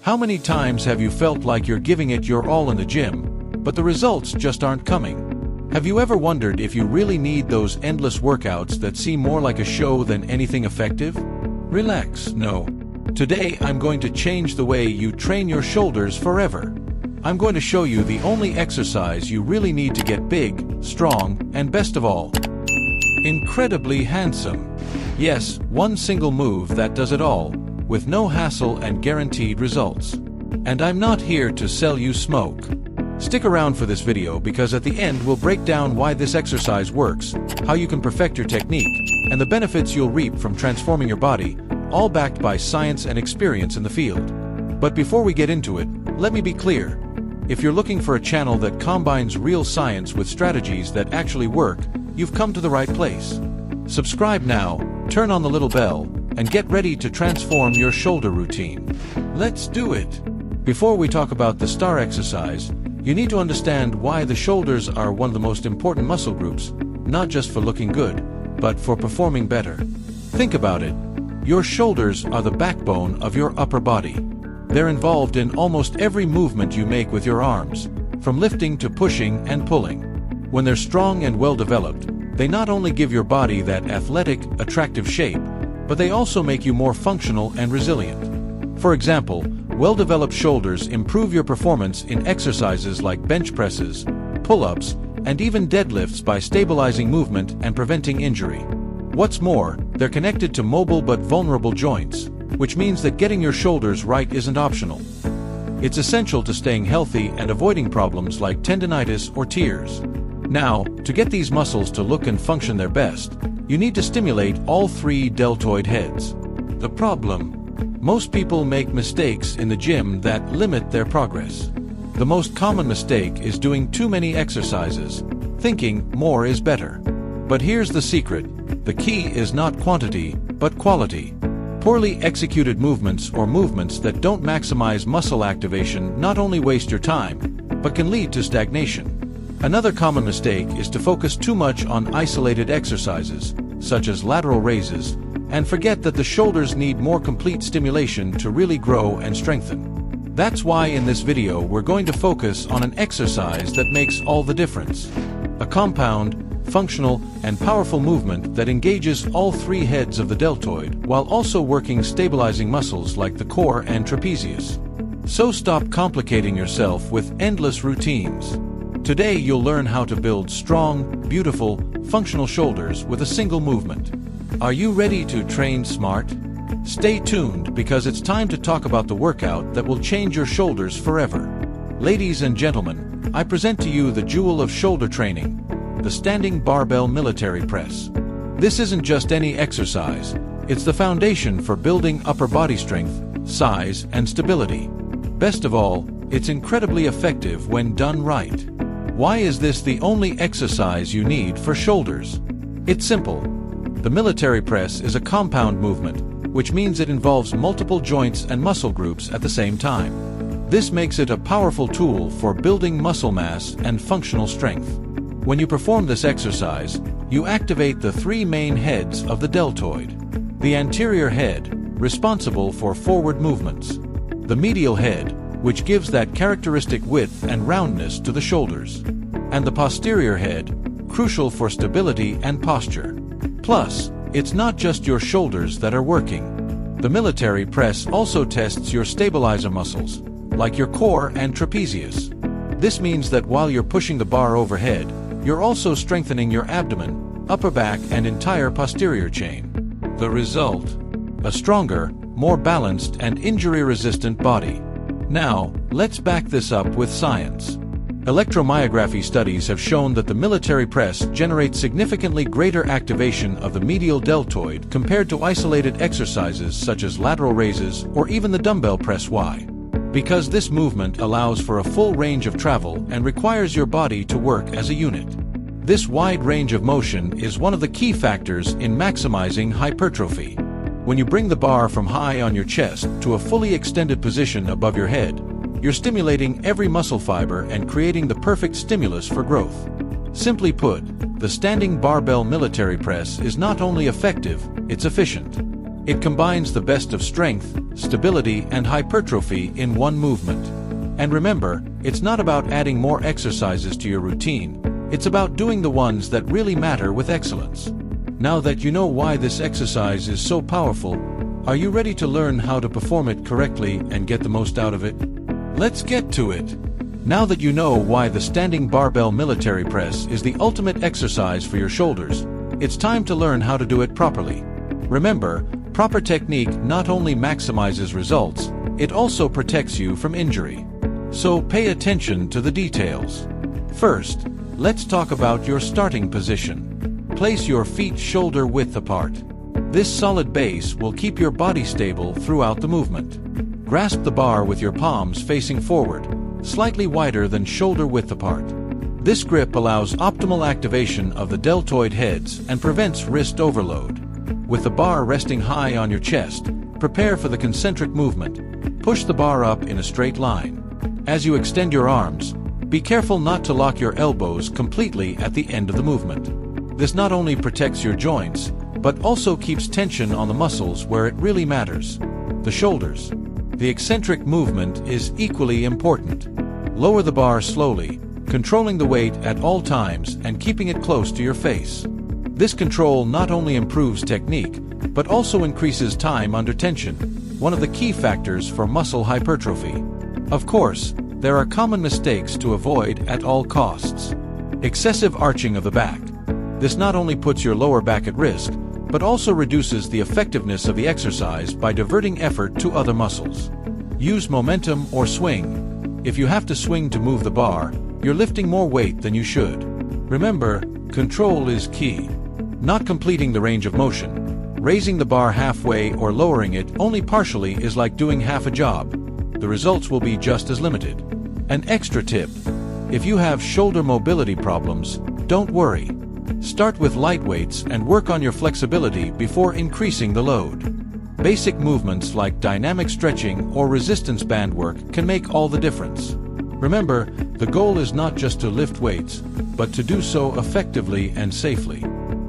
How many times have you felt like you're giving it your all in the gym, but the results just aren't coming? Have you ever wondered if you really need those endless workouts that seem more like a show than anything effective? Relax, no. Today I'm going to change the way you train your shoulders forever. I'm going to show you the only exercise you really need to get big, strong, and best of all, incredibly handsome. Yes, one single move that does it all, with no hassle and guaranteed results. And I'm not here to sell you smoke. Stick around for this video because at the end we'll break down why this exercise works, how you can perfect your technique, and the benefits you'll reap from transforming your body, all backed by science and experience in the field. But before we get into it, let me be clear. If you're looking for a channel that combines real science with strategies that actually work, you've come to the right place. Subscribe now, turn on the little bell, and get ready to transform your shoulder routine. Let's do it! Before we talk about the STAR exercise, you need to understand why the shoulders are one of the most important muscle groups, not just for looking good, but for performing better. Think about it. Your shoulders are the backbone of your upper body. They're involved in almost every movement you make with your arms, from lifting to pushing and pulling. When they're strong and well developed, they not only give your body that athletic, attractive shape, but they also make you more functional and resilient. For example, well-developed shoulders improve your performance in exercises like bench presses, pull-ups, and even deadlifts by stabilizing movement and preventing injury. What's more, they're connected to mobile but vulnerable joints, which means that getting your shoulders right isn't optional. It's essential to staying healthy and avoiding problems like tendinitis or tears. Now, to get these muscles to look and function their best, you need to stimulate all three deltoid heads. The problem? Most people make mistakes in the gym that limit their progress. The most common mistake is doing too many exercises, thinking more is better. But here's the secret. The key is not quantity, but quality. Poorly executed movements or movements that don't maximize muscle activation not only waste your time, but can lead to stagnation. Another common mistake is to focus too much on isolated exercises, such as lateral raises, and forget that the shoulders need more complete stimulation to really grow and strengthen. That's why in this video we're going to focus on an exercise that makes all the difference. A compound, functional, and powerful movement that engages all three heads of the deltoid while also working stabilizing muscles like the core and trapezius. So stop complicating yourself with endless routines. Today you'll learn how to build strong, beautiful, functional shoulders with a single movement. Are you ready to train smart? Stay tuned because it's time to talk about the workout that will change your shoulders forever. Ladies and gentlemen, I present to you the jewel of shoulder training, the standing barbell military press. This isn't just any exercise, it's the foundation for building upper body strength, size, and stability. Best of all, it's incredibly effective when done right. Why is this the only exercise you need for shoulders? It's simple. The military press is a compound movement, which means it involves multiple joints and muscle groups at the same time. This makes it a powerful tool for building muscle mass and functional strength. When you perform this exercise, you activate the three main heads of the deltoid. The anterior head, responsible for forward movements. The medial head, which gives that characteristic width and roundness to the shoulders. And the posterior head, crucial for stability and posture. Plus, it's not just your shoulders that are working. The military press also tests your stabilizer muscles, like your core and trapezius. This means that while you're pushing the bar overhead, you're also strengthening your abdomen, upper back, and entire posterior chain. The result? A stronger, more balanced, and injury-resistant body. Now, let's back this up with science. Electromyography studies have shown that the military press generates significantly greater activation of the medial deltoid compared to isolated exercises such as lateral raises or even the dumbbell press. Why? Because this movement allows for a full range of travel and requires your body to work as a unit. This wide range of motion is one of the key factors in maximizing hypertrophy. When you bring the bar from high on your chest to a fully extended position above your head, you're stimulating every muscle fiber and creating the perfect stimulus for growth. Simply put, the standing barbell military press is not only effective, it's efficient. It combines the best of strength, stability, and hypertrophy in one movement. And remember, it's not about adding more exercises to your routine, it's about doing the ones that really matter with excellence. Now that you know why this exercise is so powerful, are you ready to learn how to perform it correctly and get the most out of it? Let's get to it. Now that you know why the standing barbell military press is the ultimate exercise for your shoulders, it's time to learn how to do it properly. Remember, proper technique not only maximizes results, it also protects you from injury. So pay attention to the details. First, let's talk about your starting position. Place your feet shoulder width apart. This solid base will keep your body stable throughout the movement. Grasp the bar with your palms facing forward, slightly wider than shoulder width apart. This grip allows optimal activation of the deltoid heads and prevents wrist overload. With the bar resting high on your chest, prepare for the concentric movement. Push the bar up in a straight line. As you extend your arms, be careful not to lock your elbows completely at the end of the movement. This not only protects your joints, but also keeps tension on the muscles where it really matters, the shoulders. The eccentric movement is equally important. Lower the bar slowly, controlling the weight at all times and keeping it close to your face. This control not only improves technique, but also increases time under tension, one of the key factors for muscle hypertrophy. Of course, there are common mistakes to avoid at all costs. Excessive arching of the back. This not only puts your lower back at risk, but also reduces the effectiveness of the exercise by diverting effort to other muscles. Use momentum or swing. If you have to swing to move the bar, you're lifting more weight than you should. Remember, control is key. Not completing the range of motion. Raising the bar halfway or lowering it only partially is like doing half a job. The results will be just as limited. An extra tip: if you have shoulder mobility problems, don't worry. Start with light weights and work on your flexibility before increasing the load. Basic movements like dynamic stretching or resistance band work can make all the difference. Remember, the goal is not just to lift weights, but to do so effectively and safely.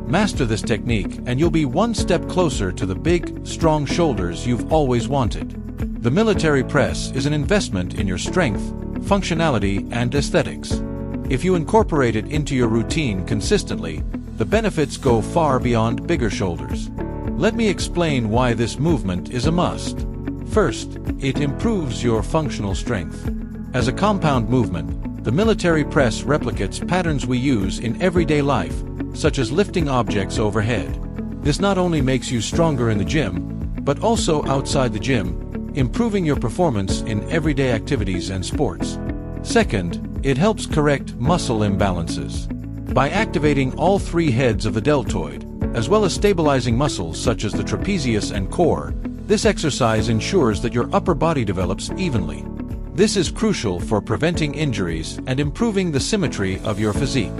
Master this technique and you'll be one step closer to the big, strong shoulders you've always wanted. The military press is an investment in your strength, functionality, and aesthetics. If you incorporate it into your routine consistently, the benefits go far beyond bigger shoulders. Let me explain why this movement is a must. First, it improves your functional strength. As a compound movement, the military press replicates patterns we use in everyday life, such as lifting objects overhead. This not only makes you stronger in the gym, but also outside the gym, improving your performance in everyday activities and sports. Second, it helps correct muscle imbalances. By activating all three heads of the deltoid, as well as stabilizing muscles such as the trapezius and core, this exercise ensures that your upper body develops evenly. This is crucial for preventing injuries and improving the symmetry of your physique.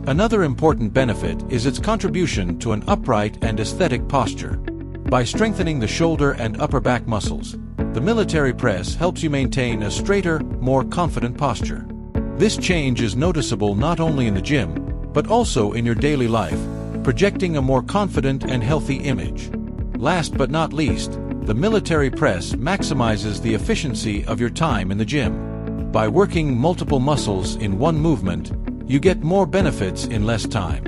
Another important benefit is its contribution to an upright and aesthetic posture. By strengthening the shoulder and upper back muscles, the military press helps you maintain a straighter, more confident posture. This change is noticeable not only in the gym, but also in your daily life, projecting a more confident and healthy image. Last but not least, the military press maximizes the efficiency of your time in the gym. By working multiple muscles in one movement, you get more benefits in less time.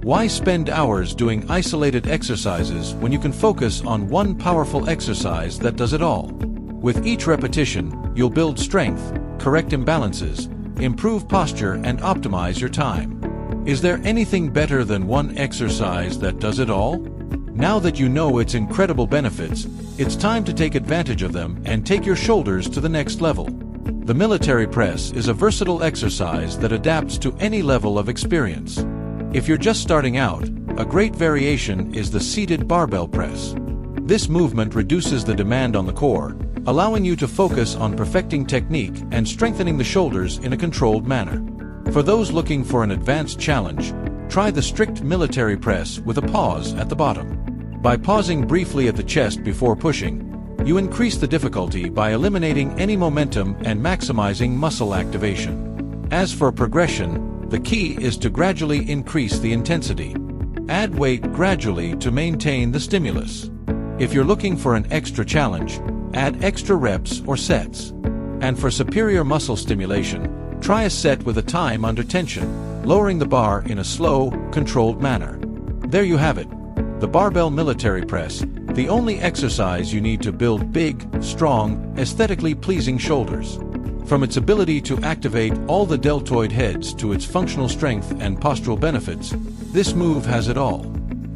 Why spend hours doing isolated exercises when you can focus on one powerful exercise that does it all? With each repetition, you'll build strength, correct imbalances, improve posture, and optimize your time. Is there anything better than one exercise that does it all? Now that you know its incredible benefits, it's time to take advantage of them and take your shoulders to the next level. The military press is a versatile exercise that adapts to any level of experience. If you're just starting out, a great variation is the seated barbell press. This movement reduces the demand on the core, allowing you to focus on perfecting technique and strengthening the shoulders in a controlled manner. For those looking for an advanced challenge, try the strict military press with a pause at the bottom. By pausing briefly at the chest before pushing, you increase the difficulty by eliminating any momentum and maximizing muscle activation. As for progression, the key is to gradually increase the intensity. Add weight gradually to maintain the stimulus. If you're looking for an extra challenge, add extra reps or sets. And for superior muscle stimulation, try a set with a time under tension, lowering the bar in a slow, controlled manner. There you have it. The barbell military press, the only exercise you need to build big, strong, aesthetically pleasing shoulders. From its ability to activate all the deltoid heads to its functional strength and postural benefits, this move has it all.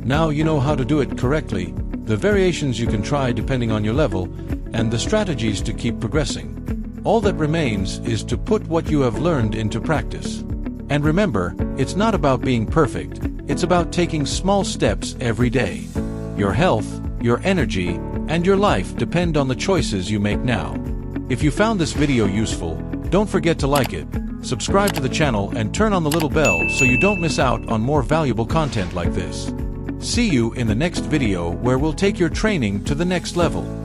Now you know how to do it correctly, the variations you can try depending on your level, and the strategies to keep progressing. All that remains is to put what you have learned into practice. And remember, it's not about being perfect, it's about taking small steps every day. Your health, your energy, and your life depend on the choices you make now. If you found this video useful, don't forget to like it, subscribe to the channel, and turn on the little bell so you don't miss out on more valuable content like this. See you in the next video where we'll take your training to the next level.